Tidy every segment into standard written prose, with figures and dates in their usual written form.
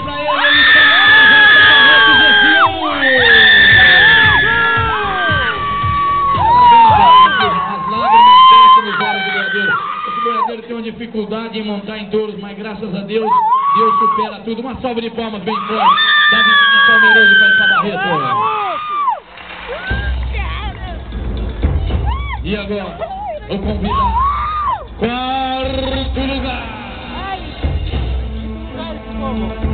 pra ele, ele está Barretos esse ano. As lágrimas descem nos olhos do boiadeiro. Esse boiadeiro tem uma dificuldade em montar em touros, mas graças a Deus, Deus supera tudo. Uma salva de palmas bem forte. Davidinho Palmeiroso para essa Barreto. E agora, o convidado, quarto lugar.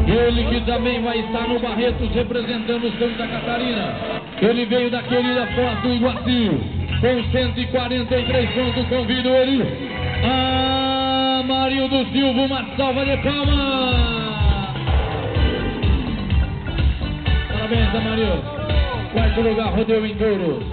Ele que também vai estar no Barretos representando Santa Catarina. Ele veio da querida Foz do Iguaçu com 143 pontos. Convido ele, Amarildo Silva, uma salva de palmas. Parabéns, Amarildo. Quarto lugar, rodeio em touros.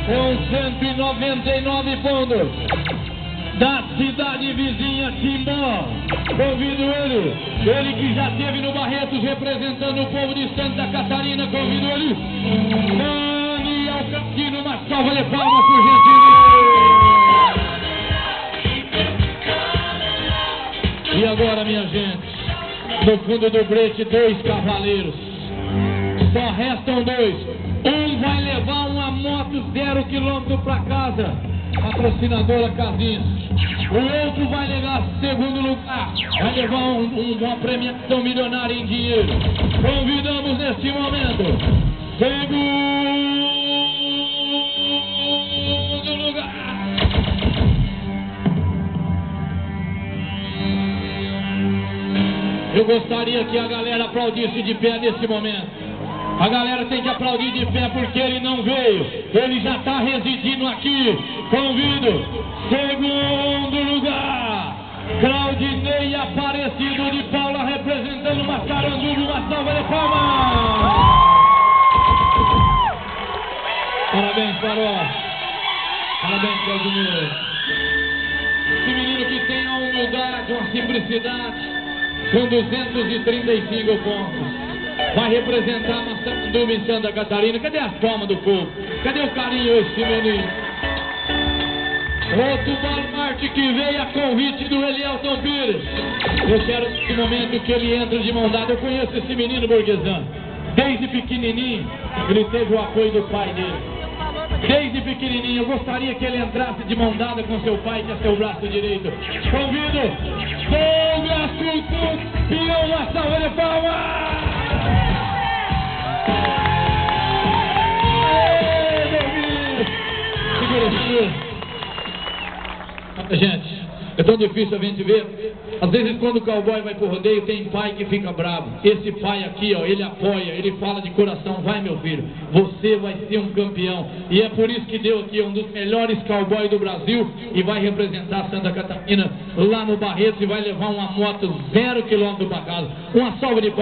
Com 199 pontos da cidade vizinha Timbó. Convido ele que já esteve no Barretos representando o povo de Santa Catarina. Convido ele, Daniel Cantino, uma salva de palmas por gentileza. E agora, minha gente, no fundo do brete, 2 cavaleiros. Só restam 2. Um vai levar uma moto 0 km para casa, patrocinadora Casins. O outro vai levar segundo lugar, vai levar uma premiação milionária em dinheiro. Convidamos neste momento, segundo lugar. Eu gostaria que a galera aplaudisse de pé nesse momento. A galera tem que aplaudir de pé porque ele não veio. Ele já está residindo aqui. Convido, segundo lugar, Claudinei Aparecido de Paula representando Massaranduba. Uma salva de palmas. Parabéns, Farol. Parabéns, Claudinei. Esse menino que tem a humildade, uma simplicidade, com 235 pontos. Vai representar Massaranduba em Santa Catarina. Cadê as palmas do povo? Cadê o carinho esse menino? Outro baluarte que veio a convite do Elielton Pires. Eu quero nesse momento que ele entre de mão dada. Eu conheço esse menino burguesão. Desde pequenininho, ele teve o apoio do pai dele. Desde pequenininho, eu gostaria que ele entrasse de mão dada com seu pai, que é seu braço direito. Convido Douglas Couto e uma salva de palmas. Gente, é tão difícil a gente ver. Às vezes quando o cowboy vai pro rodeio, tem pai que fica bravo. Esse pai aqui, ó, ele apoia, ele fala de coração: vai, meu filho, você vai ser um campeão. E é por isso que deu aqui um dos melhores cowboys do Brasil e vai representar Santa Catarina lá no Barretos e vai levar uma moto 0 km para casa. Uma salva de palmas.